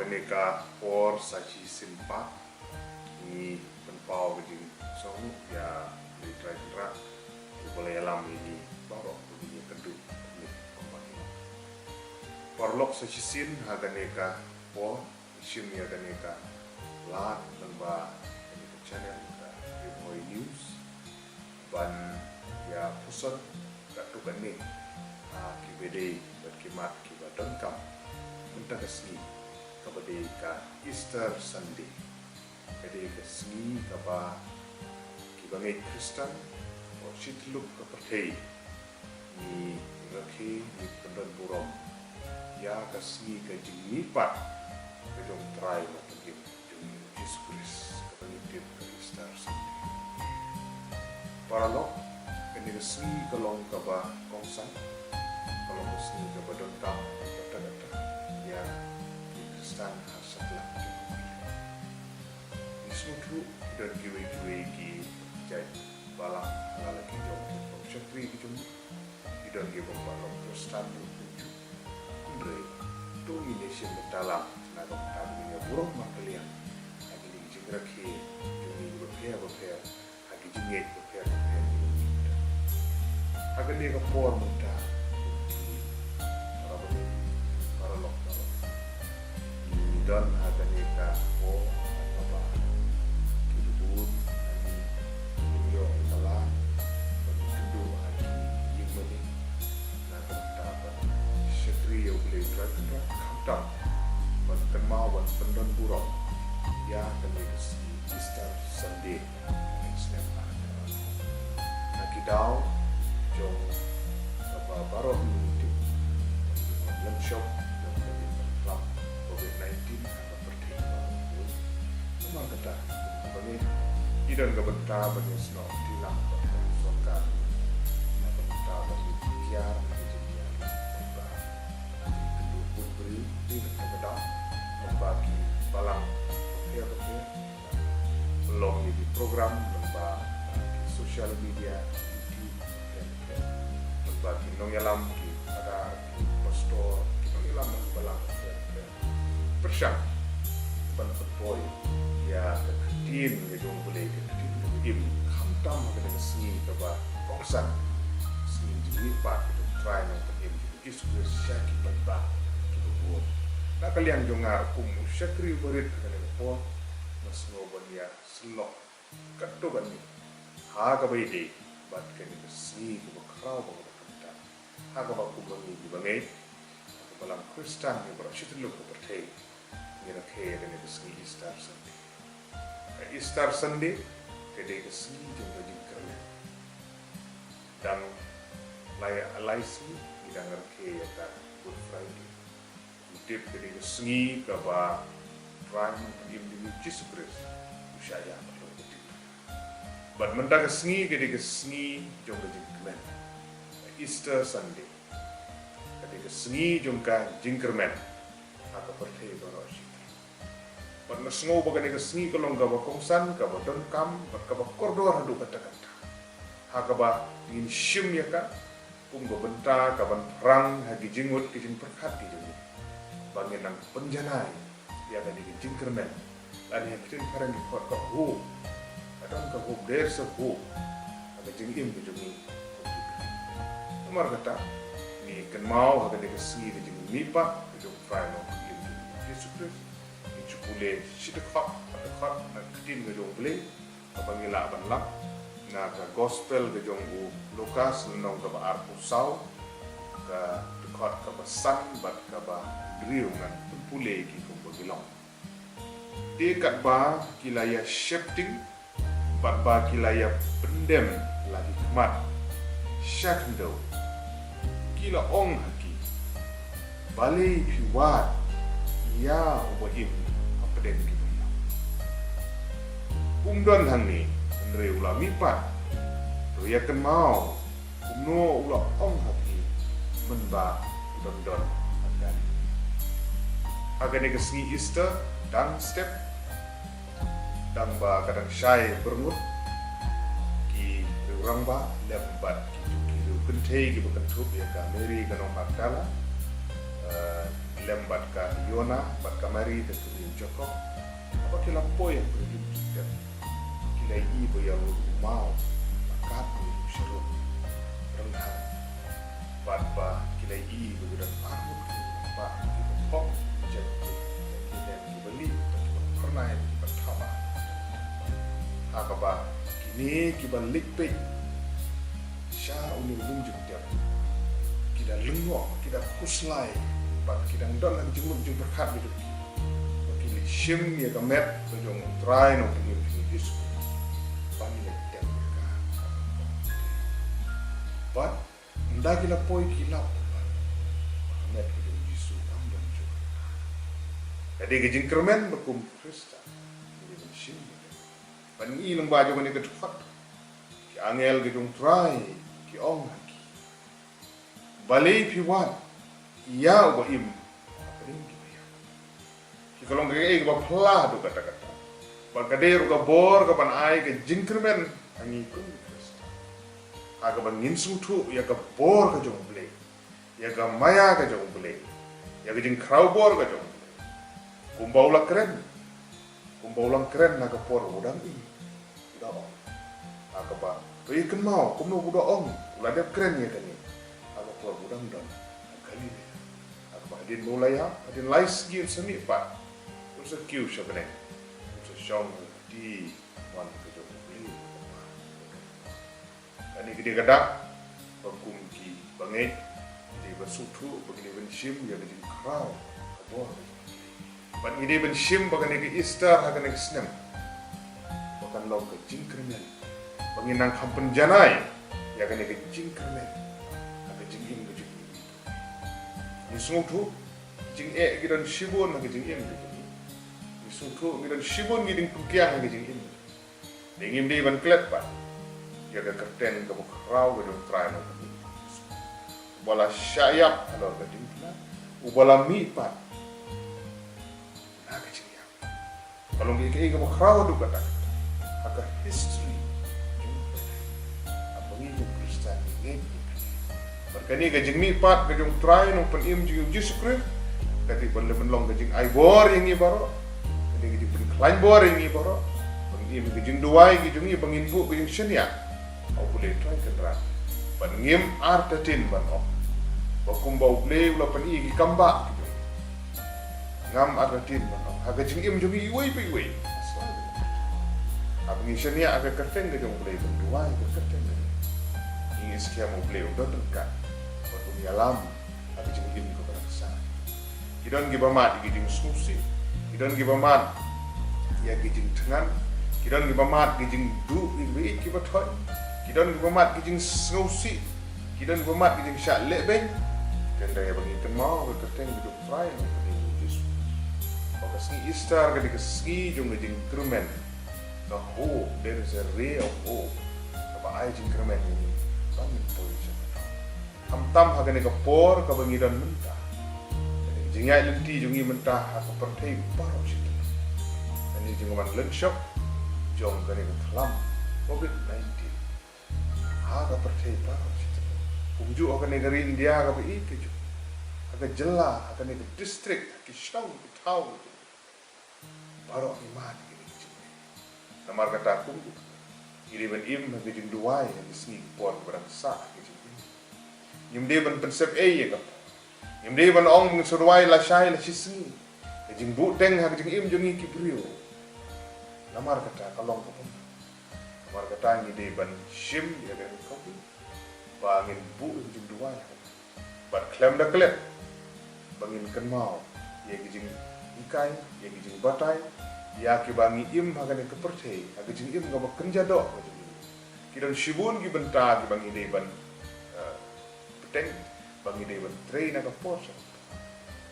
Haganeka por sachi simpa ni penpau begini so ya di try boleh alam ini baru begini kedua ni kompani porlok sachi sin haganeka por sim ya haganeka lat tanpa ini channel Boy News ban ya pusat katukan ni kibede berkimat kibadon kam mentakasni kepada ka Easter Sunday jadi kesni kapa kibangai Kristen or sitluk kepercayai ni rakhi ni pendan burom ya kasni ka jinipat kedong try matagim jung Jesus Christ kepenitip ka Easter Sunday paralok kini kesni kalong kapa kongsan kalau kesni kapa dontam kata-kata ya Kristen setelah Isutu dan giwe-giwe ki jai balang lagi jom syakri ki jom dan giwe balong Kristen tu andre tu Indonesia dalam nak tahu buruk makalian lagi ni jingrakhi jumi berpihak lagi jingit berpihak agar ni kapor muda dan ada neka oh apa kibun ani yo salah tentu lagi yimani nak dapat syatri yo boleh kerja kamtam berkemauan pendon buruk ya kami Easter Sunday Islam nak kidau jom apa baru ni workshop COVID-19 atau pertimbangan memang kata bagi tidak kebentar bagi snow tilang sokan kebentar bagi kiar memang kedua pun beri tidak kebentar membagi balang kira-kira belum di program membagi sosial media YouTube dan membagi nonyalam ada pastor nonyalam balang persyang pendapat boy ya ketim yang boleh ketim kamtam dengan seni keba bangsa seni jadi part itu try nak ketim Yesus syaki pada kita buat nak kalian dengar kumu syakri berit dengan po masno bania slok katoban ni ha ka baide bat kan seni ko krau ko kata ha ka ba ku bangi dibangai balang Kristen yang bersyukur ko percaya ni rakhe dengan kesini Easter Sunday. Easter Sunday kedai kesini jumpa jingkernya dan layak alaisi kita rakhe yata Good Friday. Utip kedai kesini kaba Rang Imdi Jesus Christ usyaya perlu utip. But mentang kesini kedai kesini jumpa jingkernya Easter Sunday. Kedai kesini jumpa jingkernya atau percaya barosi. Pernah sengaw bagai kesini kalau enggak bakongsan, enggak badengkam, enggak bakordor hadu kata-kata. Hakaba ingin sim ya kan, enggak bentar, kaban perang, hagi jenggot kijing perhati jadi. Banginan penjanai, dia ada di kijing kermen. Lani yang kijing karang dikuat ke hu, kadang ke hu derse hu, ada jengim kijungi. Nomor kata, ni kan mau hagi kesini kijing mipa, kijung final kijing Yesus Kristus. Boleh sidekap atau nak ketin ke jong boleh apabila banlak nak gospel ke jong Lukas nong ke Arpusau ke dekat ke pesan bat ke driungan boleh ki ko bagilong dekat ba kilaya shifting bat ba kilaya pendem lagi kemat syakndo kila ong haki balik piwat ya ubahim den gitu ya. Umdan hang ni ulah mipat. Roya kan mau umno ulah ong hati menba don agan ni kesni Easter dan step dan ba kadang syai berngut ki orang ba lembat ki kentai ki bukan tup ya ka Mary kanong makala lembat ka Yona bat ka Mari te tu Joko apa kila poi yang perlu kita kila ibu yang mau makat tu seru rendah bat ba kila ibu dan aku ba kita pop jadi kita beli pernah kita thaba akaba kini kita likpe sya uni lunjuk dia kita lengo kita kuslai bat kita ndon jenguk jeng berkat hidup bagi shim ya kamet bejong try no pergi Yesus bani le tem ka bat nda kita poi kilap kamet bejong Yesus amdan jo jadi gejing kermen bekum Kristen jadi shim ban i lang ba jo ni ke thot ki angel gejong try ki ong ki balei piwan ia uba im apa ini dia kalau nggak ba plah do kata-kata ba kader ga bor ga ban ai ga jingkermen angi kun Kristen aga ban ngin sutu ya ga bor ga jong ble ya ga maya ga jong ble ya ga jing krau bor ga jong kumbaulang keren naga por udang ini udah ong aga ba pe ken mau kumno udah ong uladep keren ya kan ni aga por udang dan kali ni din mulai ha din lais gi seni pa usa kiu shabane usa shong di wan ke jo beli ani gede gada bakum ki bangai di basutu begini benshim ya di krau kabor ban ide benshim bagane ke Easter hagane ke snem bakan lo ke jingkermen banginang kampen janai ya gane ke jingkermen aga jingim ke ni sungtu jing gidan shibon nang jing im ni sungtu gidan shibon giding pukiang nang jing im dingim di ban klet pa ya ga kerten ga raw ga dong try no ubala syayap alo ga ding na ubala mi pa na ga jing ya kalau ngi ga raw do kata aka history apa ni Kristen ni berkani gajing mi pat gajung try no pen im jing Yesus Kristus kati ban le long gajing ai bor yang i baro kati gajing pen klain bor yang i baro ban im gajing duai gajing i bangin bu gajing senia au boleh try kendra ban ngim artatin ban o bakum bau ble ula pen i gi kamba ngam artatin ban o ha gajing im jung i wei pi wei abang senia aga kerten gajung ble ban duai ga kerten ini sekian mau beli udah dekat waktu ni alam tapi jangan gini kau berasa kita ni bamat gijing susi kita ni bamat ya gijing tengan kita ni bamat gijing du ini kita thoi kita ni bamat gijing susi kita ni bamat gijing syak lebeng dan daya bagi temau berkateng hidup fry ini Yesus bakas ni Easter ketika ski jung gijing kermen the hope there is a ray of hope apa ai jing kermen ini tam hagane ka por ka bangidan mentah jingai lenti jungi mentah aku perthai paro sit ani jingoman lenshop jong gane ka thlam COVID-19 haga perthai paro sit umju hagane gari India ka bi ke ju haga jella hagane ka district ki shong ki thau paro iman ki namar kata ku iri ben im hagane jing duai hagane sni por barang sa Yumde ban pensep ya kap. Yumde ban ong surwai la shai la shisni. Jing bu teng ha jing im jungi ki brio. Namar kata kalong ko. Namar kata ni de ban shim ya den kopi. Bangin bu jing duai. Bat klem da klep. Bangin kan mau. Ya jing ikai, ya jing batai. Ya ki bangi im ha kan ke perthai. Ha jing im ga ba kenja do. Ki dan shibun ki benta ki bangi de ban teng bagi dia train nak force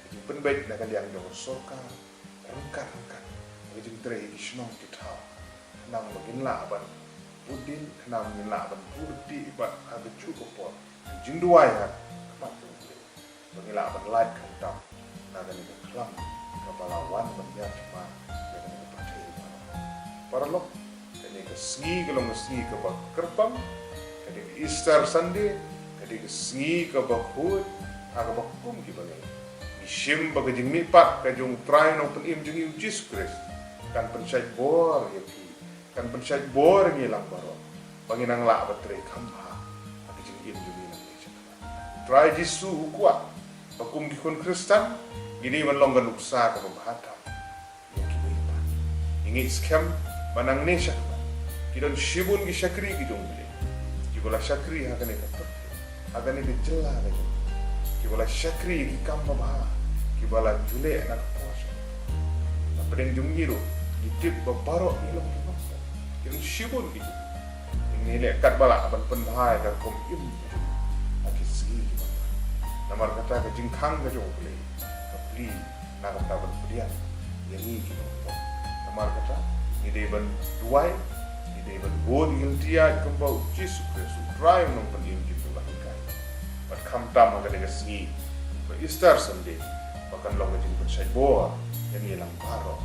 jadi penbaik nak yang dong soka rengkat jadi train isnong kita nang bagin la ban udin nang min la ban pudi bat ada cukup por jing dua ya mat bagi la ban light kan tam nak ni kelam kepalawan banyak cuma dengan pakai para lok ini ke segi kalau segi ke kerpang jadi Easter Sunday di sengi ke bahut aga bakum ki bangai shim baga jing mi pat ka jung try no pen im jing Jesus Christ kan pensai bor ya pi kan pensai bor ni lang baro banginang la batre kamba agi jing im jing ni try Jisu kuat bakum gikon Kristen gini man longgan uksa ka bahata ya ki ba ingi scam manang nesha kidon shibun gi shakri gi jung bile ki bola shakri ha kane ka agane di jella ne ki bola shakri gi kamba ba ki bola jule na pos na pedeng jung giro gi tip ba baro ni lo ki shibun gi ini le kat bala ban pen bahai ka kom im aki sigi namar kata ka jingkhang ka jung bile ka pli na ka ban pedian yang ni ki namar kata ni de ban duai ni de ban bod gil dia kembau Jesus Kristus try nong pen im gitu lah kai but kam tam ka de sigi ba Easter Sunday bakan long jing pen sai bo yang ni lang baro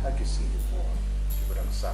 aki sigi bo ki badang sa